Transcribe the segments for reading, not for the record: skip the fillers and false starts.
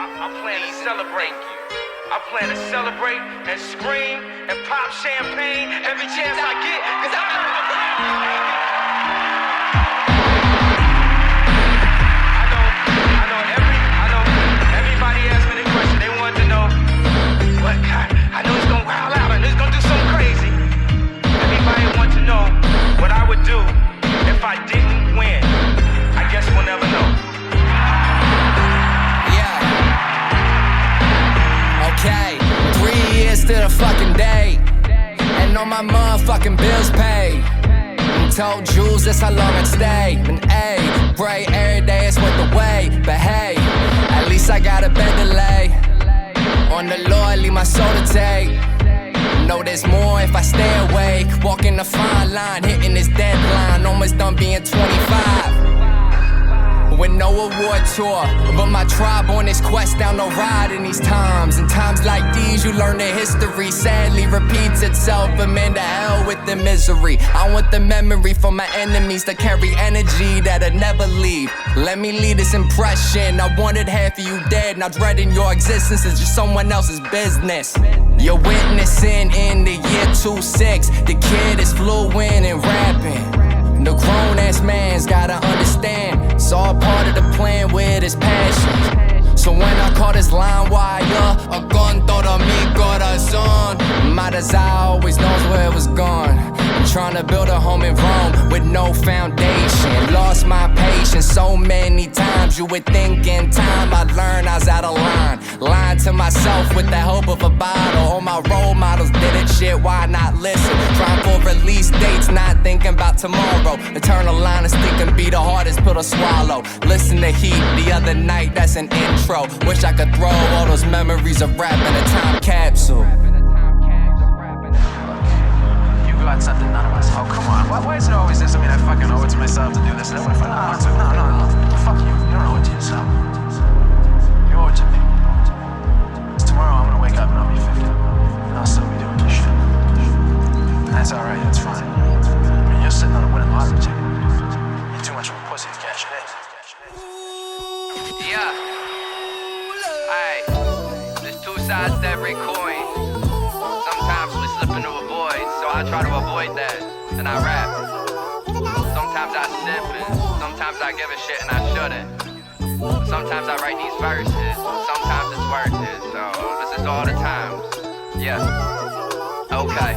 I plan to celebrate you. I plan to celebrate and scream and pop champagne every chance I get, cause I'm not I know everybody asked me the question. They wanted to know what kind. I know it's gonna wild out and it's gonna do something crazy. Everybody wants to know what I would do if I didn't win. I guess we'll never know. Okay, 3 years to the fucking day, and all my motherfucking bills paid. And told Jules that's how long I'd stay. And ayy, pray every day it's worth the wait. But hey, at least I got a bed to lay. On the Lord, leave my soul to take. Know there's more if I stay awake. Walking the fine line, hitting this deadline. Almost done being 25. With no award tour, but my tribe on this quest down the ride in these times. In times like these, you learn that history sadly repeats itself. But man, to hell with the misery. I want the memory from my enemies to carry energy that'll never leave. Let me leave this impression. I wanted half of you dead, now dreading your existence is just someone else's business. You're witnessing in the year 26, the kid is fluent in rapping. The grown-ass man's gotta understand, it's all part of the plan with his passion. So when I call this LimeWire, con todo mi corazón, my desire always knows where it was gone. I'm trying to build a home in Rome with no foundation. Lost my patience so many times, you would think in time I'd learn I was out of line. Lying to myself with the help of a bottle. All my role models did it, shit, why not listen? Trying for release dates, not thinking about tomorrow. Eternal line of stick can be the hardest pill to swallow. Listen to Heat the other night, that's an intro. Wish I could throw all those memories of rap in a time capsule. Got something none of us. Oh, come on. Why is it always this? I mean, I fucking owe it to myself to do this. What if I don't want to? No. Fuck you. You don't owe it to yourself. You owe it to me. Because tomorrow I'm gonna wake up and I'll be 50. And I'll still be doing this shit. And that's alright. That's fine. I mean, you're sitting on a winning lottery ticket. You're too much of a pussy to cash it in. Yeah. Alright. There's two sides to every coin. Sometimes we slip into a void, so I try to avoid that, and I rap. Sometimes I sip, and sometimes I give a shit and I shouldn't. Sometimes I write these verses, sometimes it's worth it, so this is all the times. Yeah. Okay.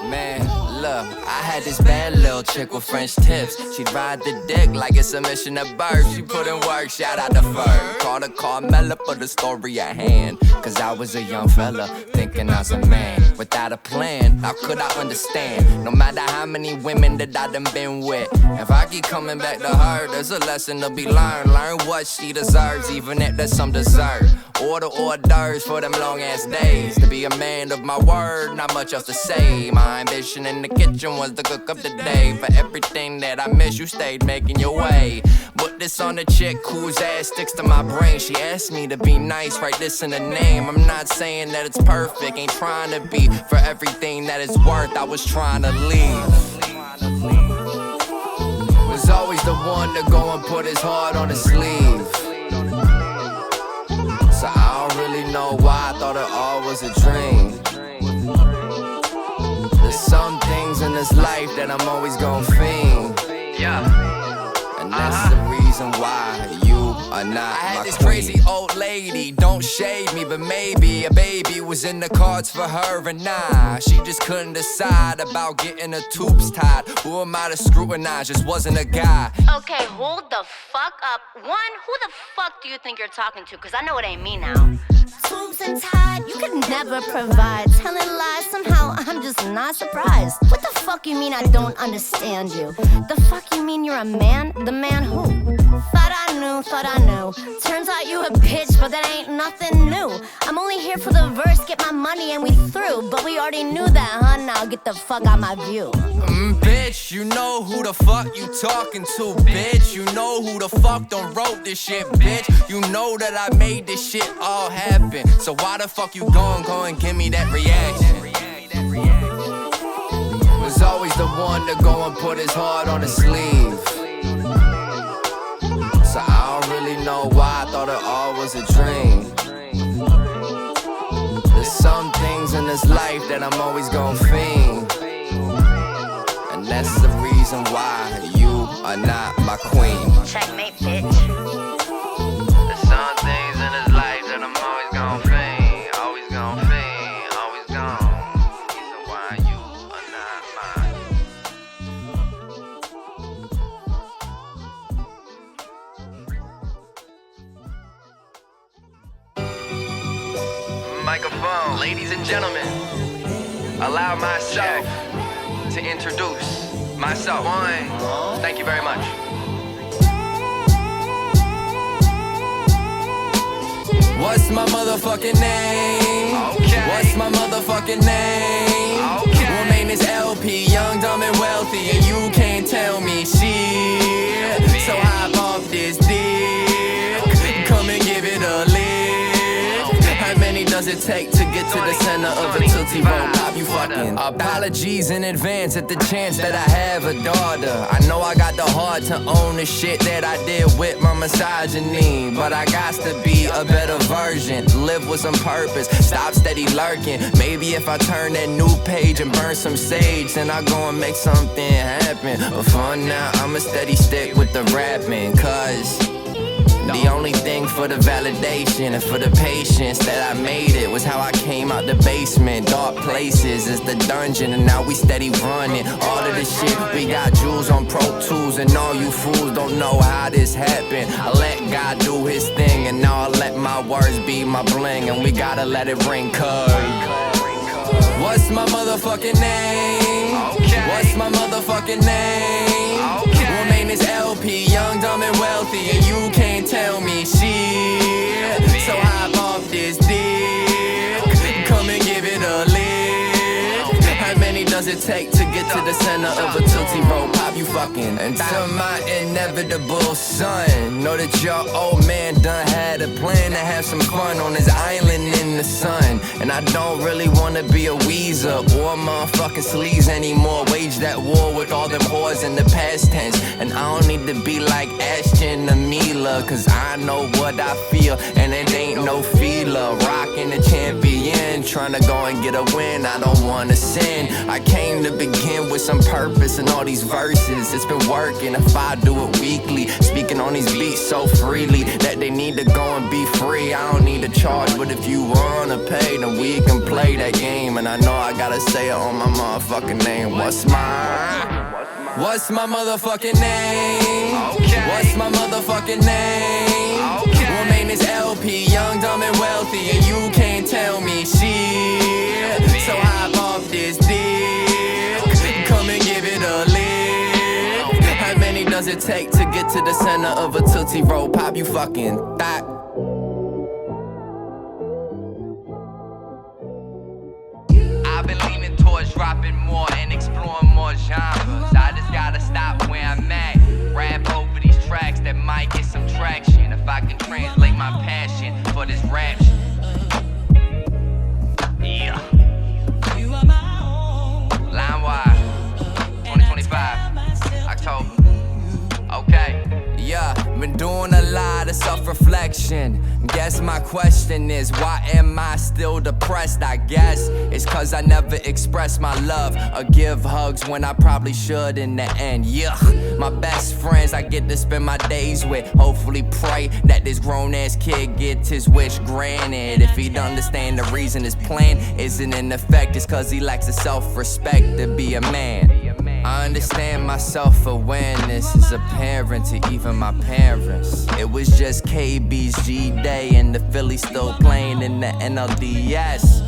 Man, look, I had this bad little chick with French tips. She'd ride the dick like it's a mission at birth. She put in work, shout out to Ferg. Called her Carmella for the story at hand. Cause I was a young fella, thinking I was a man. Without a plan, how could I understand? No matter how many women that I done been with, if I keep coming back to her, there's a lesson to be learned. Learn what she deserves, even if there's some dessert. Order hors d'oeuvres for them long ass days. To be a man of my word, not much else to say. My ambition in the kitchen was to cook up the day. For everything that I miss, you stayed making your way. Put this on a chick whose ass sticks to my brain. She asked me to be nice, write this in the name. I'm not saying that it's perfect, ain't trying to be for everything that it's worth. I was trying to leave. Was always the one to go and put his heart on his sleeve. So I don't really know why I thought it all was a dream. There's some things in this life that I'm always gon' fiend. Yeah. And that's the reason why you are not I had this queen. Crazy old lady, don't shade me, but maybe a baby was in the cards for her and nah. She just couldn't decide about getting her tubes tied. Who am I to scrutinize? Just wasn't a guy. Okay, hold the fuck up. One, who the fuck do you think you're talking to? Cause I know it ain't me now. Tubes and tied, you could never provide. Telling lies, somehow I'm just not surprised. What the fuck you mean I don't understand you? The fuck you mean you're a man? The man who? Thought I knew. Turns out you a bitch, but that ain't nothing new. I'm only here for the verse, get my money and we through. But we already knew that, huh? Now get the fuck out my view. Bitch, you know who the fuck you talking to, bitch. You know who the fuck done wrote this shit, bitch. You know that I made this shit all happen. So why the fuck you go and give me that reaction? Was always the one to go and put his heart on his sleeve. So I don't really really know why I thought it all was a dream. There's some things in this life that I'm always gonna fiend, and that's the reason why you are not my queen. Checkmate, bitch. There's some things in this life that I'm always gonna fiend, always gonna fiend, always gonna. Reason why you are not mine. Microphone, ladies and gentlemen, allow myself to introduce myself. Thank you very much. What's my motherfucking name? Okay. What's my motherfucking name? Okay. Well, my name is LP, young, dumb, and wealthy, and you can't tell me shit. So hop off this dick, come and give it a lick. How many does it take to get to the center of a Tootsie Roll Pop? You fucking apologies in advance at the chance that I have a daughter. I know I got the heart to own the shit that I did with my misogyny, but I got to be a better version, live with some purpose, stop steady lurking. Maybe if I turn that new page and burn some sage, then I go and make something happen. But for now, I'ma steady stick with the rapping, cause the only thing for the validation and for the patience that I made it was how I came out the basement. Dark places is the dungeon, and now we steady running all of this shit. We got jewels on Pro Tools, and all you fools don't know how this happened. I let God do his thing, and now I let my words be my bling, and we gotta let it ring, cuz what's my motherfucking name? What's my motherfucking name? Well, my name is LP, young, dumb, and wealthy, and you can't tell me shit. So hop off this dick, come and give it a lick. How many does it take to get to the center of a Tootsie Roll Pop? You fucking. And to my inevitable son, know that your old man done had a plan to have some fun on his island in the sun. And I don't really wanna be a Weezer or motherfucking sleaze anymore. Wage that war with all them whores in the past tense. And I don't need to be like Ashton or Mila, cause I know what I feel, and it ain't no feeler. Rockin' the champion, tryna go and get a win. I don't wanna sin. I came to begin with some purpose in all these verses. It's been working if I do it weekly, speaking on these beats so freely that they need to go and be free. I don't need to charge, but if you wanna pay, then we can play that game. And I know I gotta say it on my motherfucking name. What's my motherfucking name? What's my motherfucking name? Well, my name is LP, young, dumb, and wealthy, and you can't tell me shit. So hop off this dick, come and give it a lick. How many does it take to get to the center of a Tootsie Roll Pop? You fucking thought. I've been leaning towards dropping more and exploring more genres. I just gotta stop where I'm at, rap over these tracks that might get some traction. If I can translate my passion for this rap shit. Yeah. LimeWire, 2025, October. Okay. Yeah, been doing a lot of self-reflection. Guess my question is, why am I still depressed? I guess it's cause I never express my love or give hugs when I probably should in the end. Yeah, my best friends I get to spend my days with. Hopefully pray that this grown-ass kid gets his wish granted. If he'd understand the reason his plan isn't in effect, it's cause he lacks the self-respect to be a man. I understand my self-awareness is apparent to even my parents. It was just KB's G-Day and the Phillies still playing in the NLDS.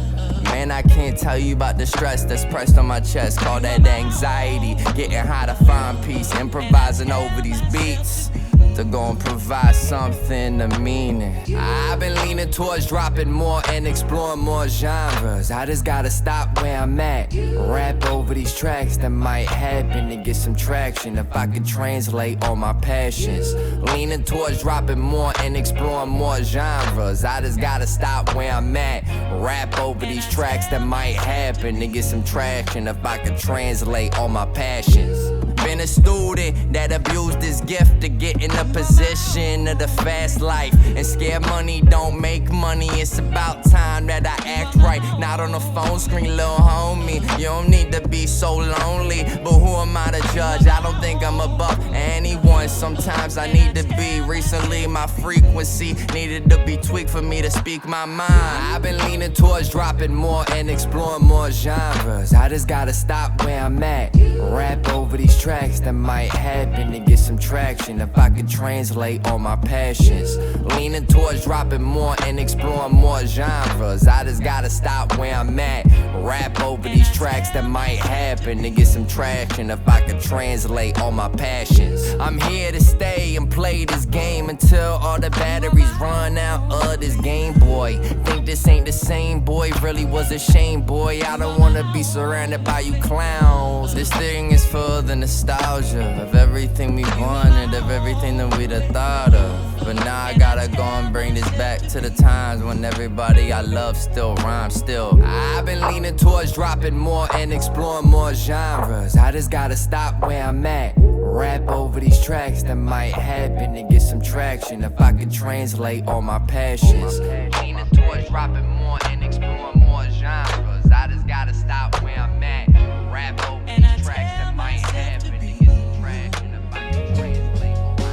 Man, I can't tell you about the stress that's pressed on my chest. Call that anxiety, getting high to find peace, improvising over these beats to go and provide something of meaning. I've been leaning towards dropping more and exploring more genres. I just gotta stop where I'm at, rap over these tracks that might happen to get some traction. If I could translate all my passions, leaning towards dropping more and exploring more genres. I just gotta stop where I'm at, rap over these tracks that might happen to get some traction. If I could translate all my passions. Been a student that abused his gift to get in a position of the fast life. And scared money don't make money. It's about time that I act right. Not on the phone screen, little homie. You don't need to be so lonely. But who am I to judge? I don't think I'm above anyone. Sometimes I need to be. Recently my frequency needed to be tweaked for me to speak my mind. I've been leaning towards dropping more and exploring more genres. I just gotta stop where I'm at. Rap over these tracks that might happen to get some traction. If I could translate all my passions. Leaning towards dropping more and exploring more genres. I just gotta stop where I'm at. Rap over these tracks that might happen to get some traction. If I could translate all my passions. I'm here to stay and play this game until all the batteries run out of this Game Boy. Think this ain't the same, boy, really was a shame, boy. I don't wanna be surrounded by you clowns. This thing is for the nostalgia of everything we wanted, of everything that we'd have thought of. But now I gotta go and bring this back to the times when everybody I love still rhymes still. I've been leaning towards dropping more and exploring more genres. I just gotta stop where I'm at. Rap over these tracks that might happen to get some traction. If I could translate all my passions. Leaning towards dropping more and exploring more genres. I just gotta stop where I'm at. Rap over these tracks that might happen to get some traction. If I could translate all my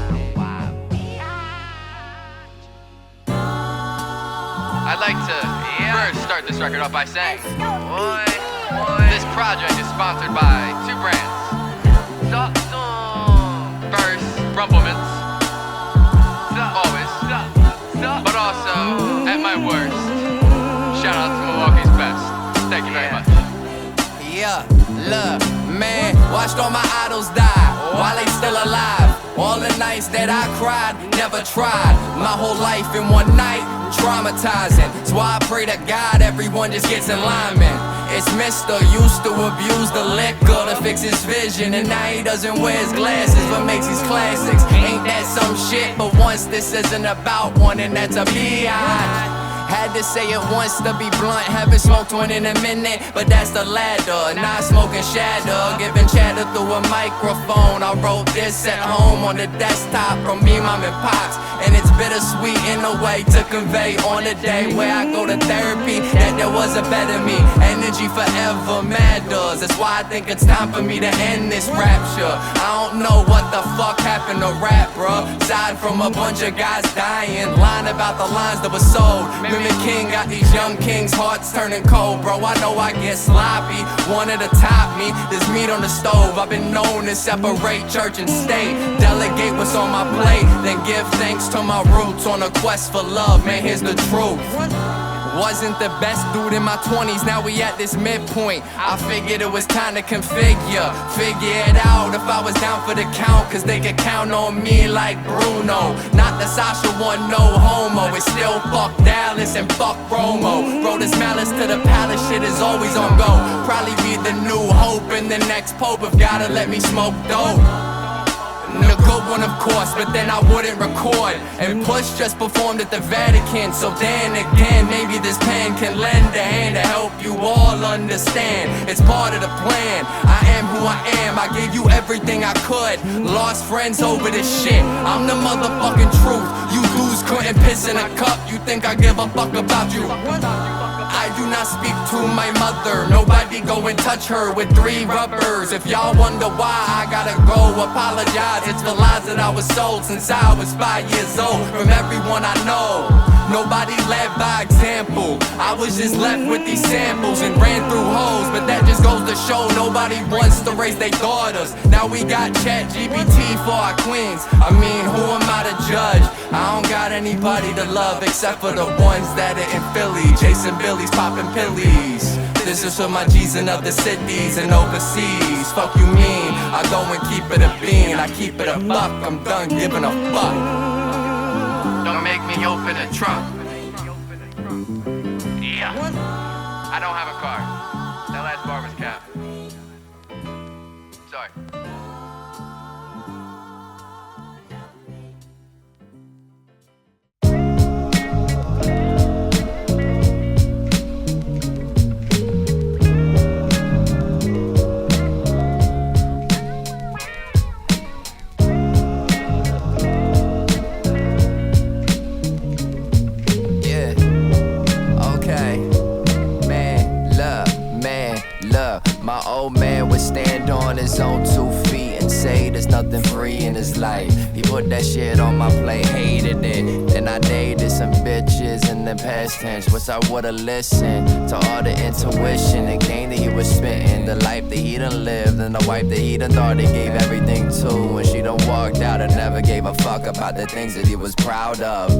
I'd like to first start this record off by saying, this project is sponsored by two brands. First, Rumplemans, always, but also, at my worst, shout out to Milwaukee's best. Thank you very much. Yeah, look, man, watched all my idols die while they still alive. All the nights that I cried, never tried. My whole life in one night, traumatizing. So I pray to God everyone just gets in alignment. It's Mr. used to abuse the liquor to fix his vision, and now he doesn't wear his glasses but makes his classics. Ain't that some shit? But once this isn't about one, and that's a biatch. Had to say it once to be blunt. Haven't smoked one in a minute, but that's the ladder. Not smoking shadow, giving chatter through a microphone. I wrote this at home on the desktop from me, mom, and pops. And it's bittersweet in a way to convey on the day where I go to therapy that there was a better me. Energy forever matters. That's why I think it's time for me to end this rapture. I don't know what the fuck happened to rap, bruh. Aside from a bunch of guys dying, lying about the lines that were sold. Mimic King got these young kings' hearts turning cold, bro. I know I get sloppy. Wanted to top me, there's meat on the stove. I've been known to separate church and state. Delegate what's on my plate, then give thanks to my roots. On a quest for love, man, here's the truth. Wasn't the best dude in my 20s, now we at this midpoint. I figured it was time to figure it out if I was down for the count. Cause they could count on me like Bruno. Not that Sasha won no homo. It's still fuck Dallas and fuck Romo. Wrote his malice to the palace, shit is always on go. Probably be the new hope and the next pope if gotta let me smoke dope. A good one, of course, but then I wouldn't record. And Push just performed at the Vatican. So then again, maybe this pen can lend a hand to help you all understand. It's part of the plan. I am who I am. I gave you everything I could. Lost friends over this shit. I'm the motherfucking truth. You dudes couldn't piss in a cup. You think I give a fuck about you? I do not speak to my mother. Nobody go and touch her with 3 rubbers. If y'all wonder why I gotta go apologize, it's for lies that I was sold since I was 5 years old. From everyone I know, nobody led by example. I was just left with these samples and ran through hoes. But that just goes to show nobody wants to raise their daughters. Now we got ChatGPT for our queens. I mean, who am I to judge? I don't got anybody to love except for the ones that are in Philly, chasing Billies, popping pillies. This is for my G's in other cities and overseas. Fuck you mean? I go and keep it a bean. I keep it a buck. I'm done giving a fuck. Don't make me open a trunk. Yeah. I don't have a car. That last bar was cap. Sorry. his own 2 feet and say there's nothing free in his life. He put that shit on my plate, hated it. Then I dated some bitches in the past tense. Wish I would've listened to all the intuition and game that he was spitting. The life that he done lived and the wife that he done thought he gave everything to. When she done walked out and never gave a fuck about the things that he was proud of.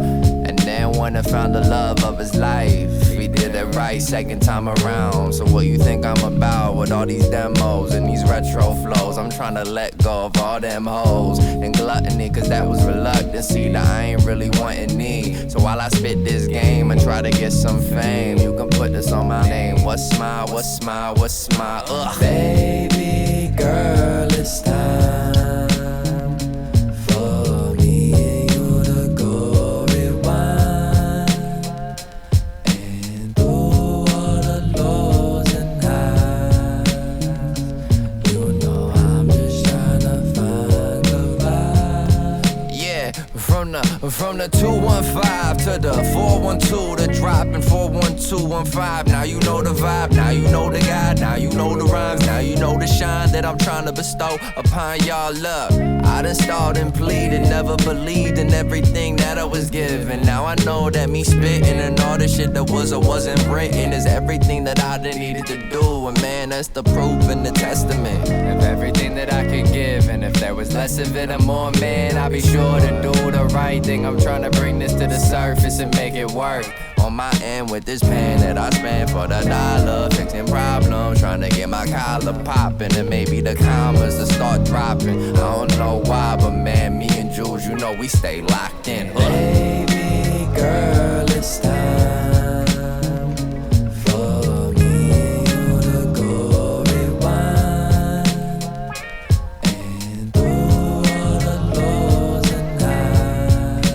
And then when I found the love of his life, he did it right second time around. So what you think I'm about with all these demos and these retro flows? I'm trying to let go of all them hoes and gluttony, cause that was reluctancy that I ain't really wanting need. So while I spit this game and try to get some fame, you can put this on my name. What's my, what's my, what's my, ugh. Baby girl, it's time for me and you to go rewind and through all the lows and highs. You know I'm just trying to find the vibe. Yeah, from the 215 to the 412, the dropping 41215. Now you know the vibe, now you know the guy, now you know the rhymes, now you know the shine that I'm trying to bestow upon y'all. Look, I done stalled and pleaded, never believed in everything that I was given. Now I know that me spitting and all the shit that was or wasn't written is everything that I done needed to do. And man, that's the proof and the testament of everything that I could give. And if there was less of it and more, man, I'll be sure to do the right thing. I'm trying to bring this to the surface and make it work on my end with this pen that I spend for the dollar, fixing problems, trying to get my collar popping, and maybe the commas to start dropping. I don't know why, but man, me and Jules, you know we stay locked in. Baby girl, it's time for me and you to go rewind and through all the lows and highs.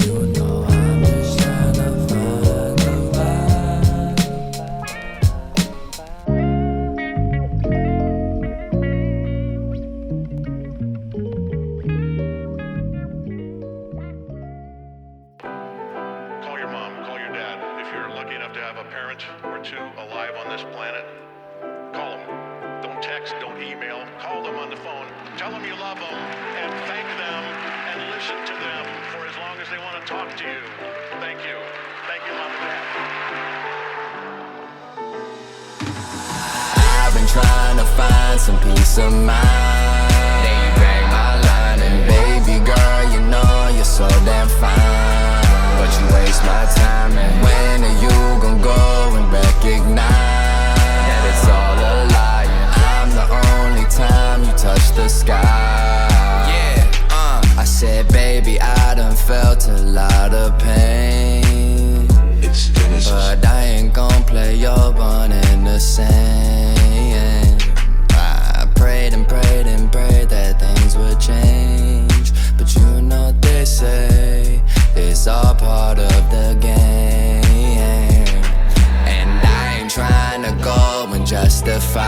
You know I'm just trying to find the vibe. Call your mom, call your dad. If you're lucky enough to have a parent or two alive on this planet, call them. Don't text, don't email. Call them on the phone. Tell them you love them and thank them and listen to them for as long as they want to talk to you. Thank you. Thank you, Mom and Dad. I've been trying to find some peace of mind. Then you bang my line and baby girl, you know you're so damn fine. But you waste my time, and when are you gon' go and recognize that it's all a lie? I'm the only time you touch the sky. Yeah, I said, baby, I done felt a lot of pain. It's Genesis. But I ain't gon' play your one in the same. I prayed and prayed and prayed that things would change, but you know they say it's all part of the game. And I ain't trying to go and justify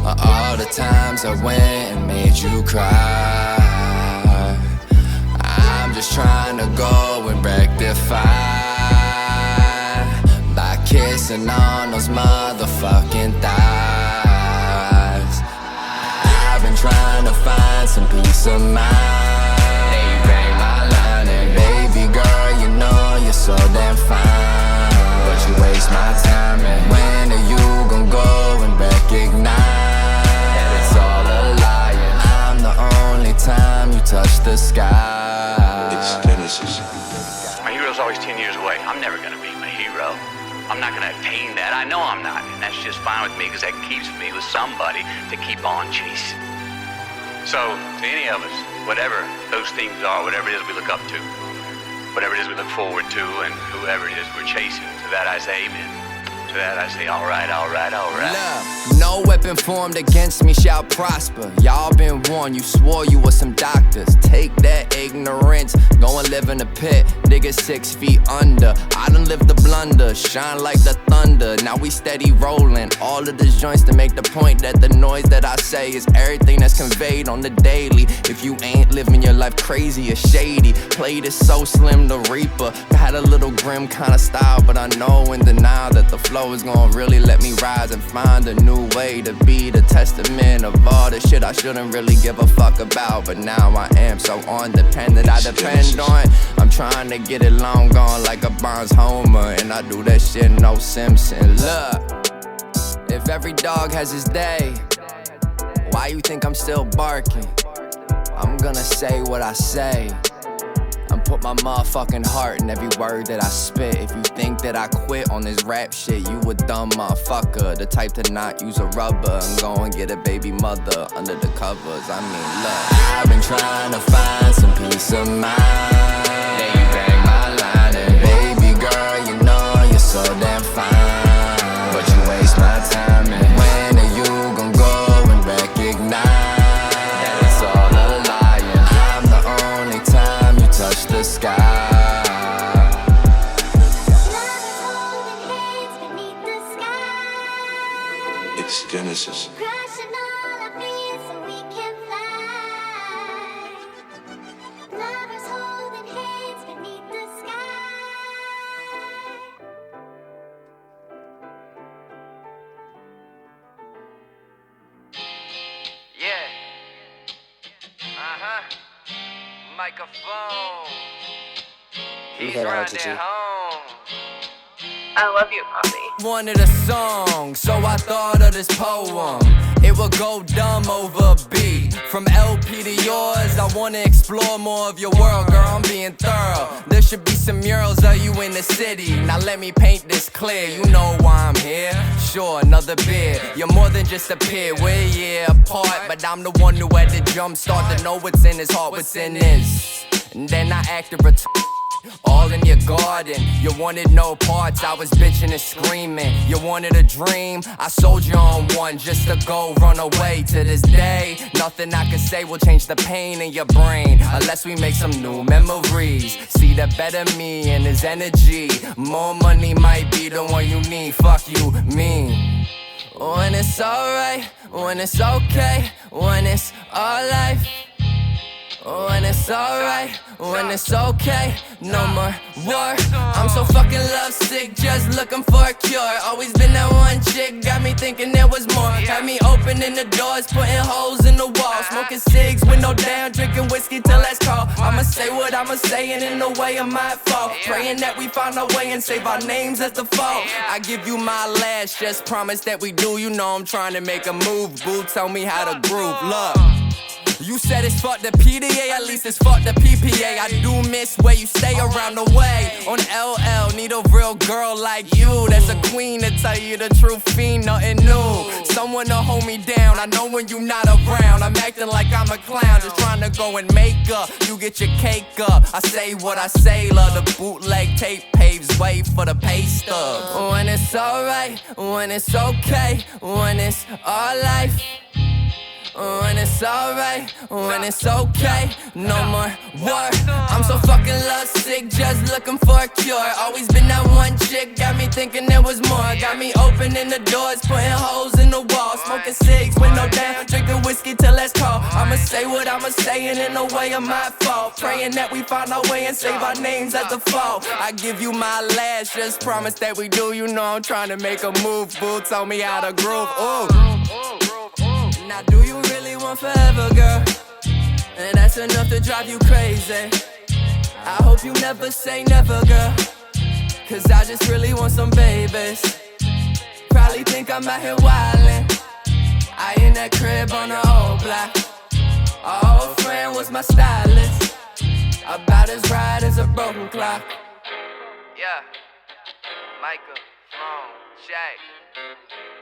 all the times I went and made you cry. I'm just trying to go and rectify by kissing on those motherfucking thighs. I've been trying to find some peace of mind. Then you bang my line and baby girl, you know you're so damn fine. But you waste my time, and when are you gon' go and recognize that it's all a lie? I'm the only time you touch the sky. It's Genesis. My hero's always 10 years away. I'm never gonna be my hero. I'm not gonna attain that. I know I'm not. And that's just fine with me, because that keeps me with somebody to keep on chasing. So, to any of us, whatever those things are, whatever it is we look up to, whatever it is we look forward to, and whoever it is we're chasing, to that I say amen. To that I say, all right, all right, all right. Love, no weapon formed against me shall prosper. Y'all been warned, you swore you were some doctors. Take that ignorance, go and live in a pit. Niggas 6 feet under. I done lived the blunder, shine like the thunder. Now we steady rolling all of these joints to make the point that the noise that I say is everything that's conveyed on the daily. If you ain't living your life crazy or shady, played it so slim the reaper. Had a little grim kind of style, but I know in denial that the flow flow is gonna really let me rise and find a new way to be the testament of all the shit I shouldn't really give a fuck about. But now I am so independent, I depend on. I'm trying to get it long gone like a Barnes Homer, and I do that shit no Simpson. Look, if every dog has his day, why you think I'm still barking? I'm gonna say what I say. I'm put my motherfucking heart in every word that I spit. If you think that I quit on this rap shit, you a dumb motherfucker. The type to not use a rubber and go and get a baby mother under the covers. I mean, look, I've been trying to find some peace of mind. Then you bang my line and baby girl, you know you're so damn fine, but you waste my time. And when are you gon' go and recognize the sky? It's Genesis. Crushing all our fears so we can fly. Lovers holding hands beneath the sky. Yeah. Microphone. He's right at home. I love you, Poppy. Wanted a song, so I thought of this poem. It would go dumb over a beat. From LP to yours, I wanna explore more of your world, girl, I'm being thorough. There should be some murals of you in the city. Now let me paint this clear, you know why I'm here. Sure, another beer, you're more than just a peer. We're a year apart, but I'm the one who had the jump start to know what's in his heart, what's in this. And then I acted all in your garden. You wanted no parts, I was bitching and screaming. You wanted a dream, I sold you on one just to go run away. To this day, nothing I can say will change the pain in your brain, unless we make some new memories. See the better me and his energy. More money might be the one you need, fuck you, mean. When it's alright, when it's okay, when it's our life. When it's alright, when it's okay, no more war. I'm so fucking lovesick, just looking for a cure. Always been that one chick, got me thinking there was more. Got me opening the doors, putting holes in the wall. Smoking cigs, window down, drinking whiskey till that's call. I'ma say what I'ma say, and in the way I might fall. Praying that we find our way and save our names as the fall. I give you my last, just promise that we do. You know I'm trying to make a move, boo, tell me how to groove. Look, you said it's fuck the PDA, at least it's fuck the PPA. I do miss where you stay around the way. On LL, need a real girl like you. That's a queen to tell you the truth, fiend, nothing new. Someone to hold me down, I know when you not around. I'm acting like I'm a clown, just trying to go and make up. You get your cake up, I say what I say, love. The bootleg tape paves way for the pay stub. When it's alright, when it's okay, when it's our life. When it's alright, when it's okay, no more war. I'm so fucking lovesick, just looking for a cure. Always been that one chick, got me thinking there was more. Got me opening the doors, putting holes in the wall. Smoking cigs, window down, drinking whiskey till that's call. I'ma say what I'ma say, and in the way I might fall. Praying that we find our way and save our names at the fall. I give you my last, just promise that we do. You know I'm trying to make a move, boo, tell me how to groove. Ooh. Now do you really want forever, girl? And that's enough to drive you crazy. I hope you never say never, girl, cause I just really want some babies. Probably think I'm out here wildin'. I in that crib on the old block. Our old friend was my stylist, about as right as a broken clock. Yeah, Michael, phone, Shay,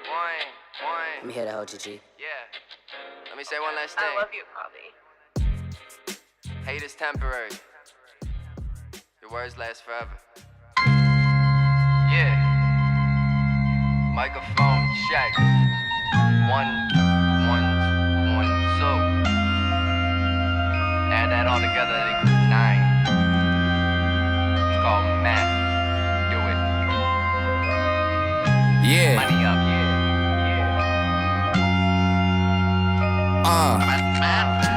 one. Let me hear that, OGG. Yeah. Let me say one last thing. I love you, Poppy. Hate is temporary. Your words last forever. Yeah. Microphone check. 1, 1, 1, 2. Add that all together, that equals 9. It's called math. Do it. Yeah. Money up, yeah.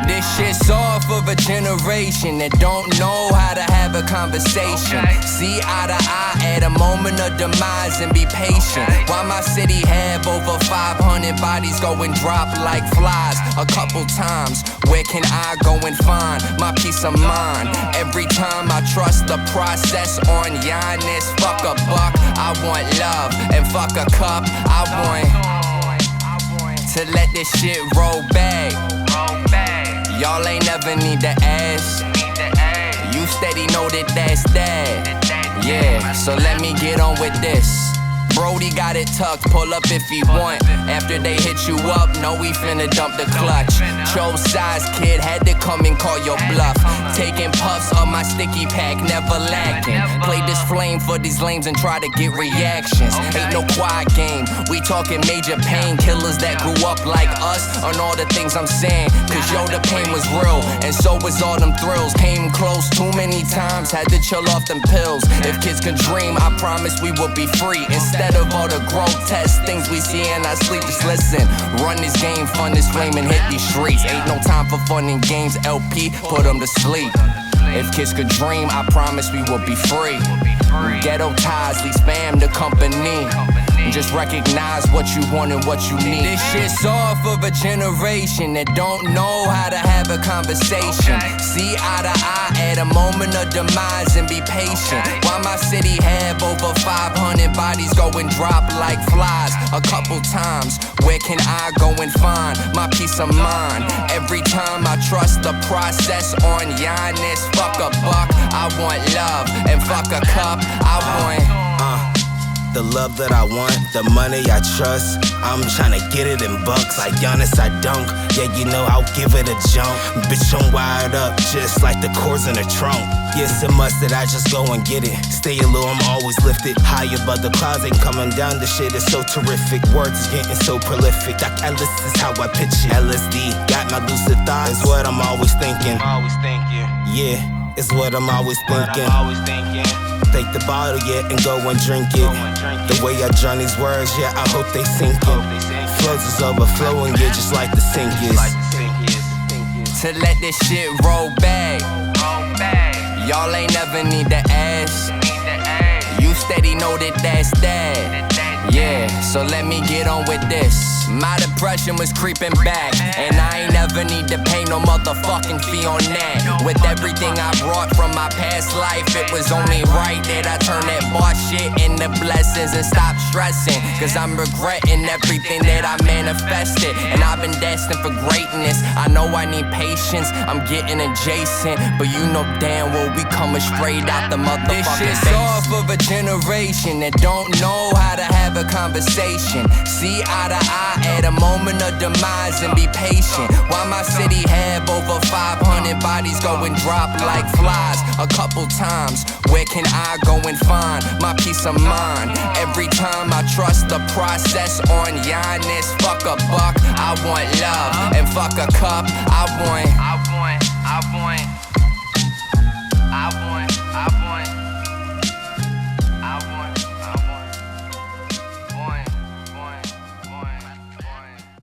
This shit's all for of a generation that don't know how to have a conversation. See eye to eye at a moment of demise and be patient. Why my city have over 500 bodies go and drop like flies a couple times? Where can I go and find my peace of mind? Every time I trust the process on Giannis. Fuck a buck, I want love, and fuck a cup, I want to let this shit roll back. Y'all ain't never need to ask. You steady know that that's that. Yeah, so let me get on with this. Brody got it tucked, pull up if he want. After they hit you up, know we finna dump the clutch. Chose size, kid, had to come and call your bluff. Taking puffs of my sticky pack, never lacking. Play this flame for these lames and try to get reactions. Ain't no quiet game, we talking major painkillers that grew up like us. On all the things I'm saying, cause yo, the pain was real, and so was all them thrills. Came close too many times, had to chill off them pills. If kids could dream, I promise we would be free. Instead of all the grotesque things we see in our sleep, just listen. Run this game, fun this flame, and hit these streets. Ain't no time for fun and games, LP, put them to sleep. If kids could dream, I promise we would be free. Ghetto ties, leave spam the company. Just recognize what you want and what you need. This shit's off of a generation that don't know how to have a conversation. See eye to eye at a moment of demise and be patient. Why my city have over 500 bodies go and drop like flies a couple times? Where can I go and find my peace of mind? Every time I trust the process on Giannis. Fuck a buck, I want love, and fuck a cup, I want the love that I want, the money I trust. I'm tryna get it in bucks. Like Giannis, I dunk. Yeah, you know I'll give it a jump. Bitch, I'm wired up, just like the cords in the trunk. Yes, it must that I just go and get it. Stay low, I'm always lifted. High above the clouds, ain't coming down. The shit is so terrific. Words is getting so prolific. Like Ellis is how I pitch it. LSD, got my lucid thoughts. Is what I'm always thinking. Yeah, it's what I'm always thinking. Take the bottle, yeah, and go and drink it. The way I drown these words, yeah, I hope they sink it. Flows is overflowing, yeah, just like the sink is. To let this shit roll back. Y'all ain't never need to ask. You steady know that that's that. Yeah, so let me get on with this. My depression was creeping back, and I ain't never need to pay no motherfucking fee on that. With everything I brought from my past life, it was only right that I turn that boss shit into blessings and stop stressing. Cause I'm regretting everything that I manifested, and I've been destined for greatness. I know I need patience, I'm getting adjacent, but you know damn well we coming straight out the motherfucking This shit's off of a generation that don't know how to have a conversation. See eye to eye at a moment of demise and be patient. Why my city have over 500 bodies go and drop like flies a couple times? Where can I go and find my peace of mind? Every time I trust the process on Giannis. Fuck a buck, I want love, and fuck a cup, I want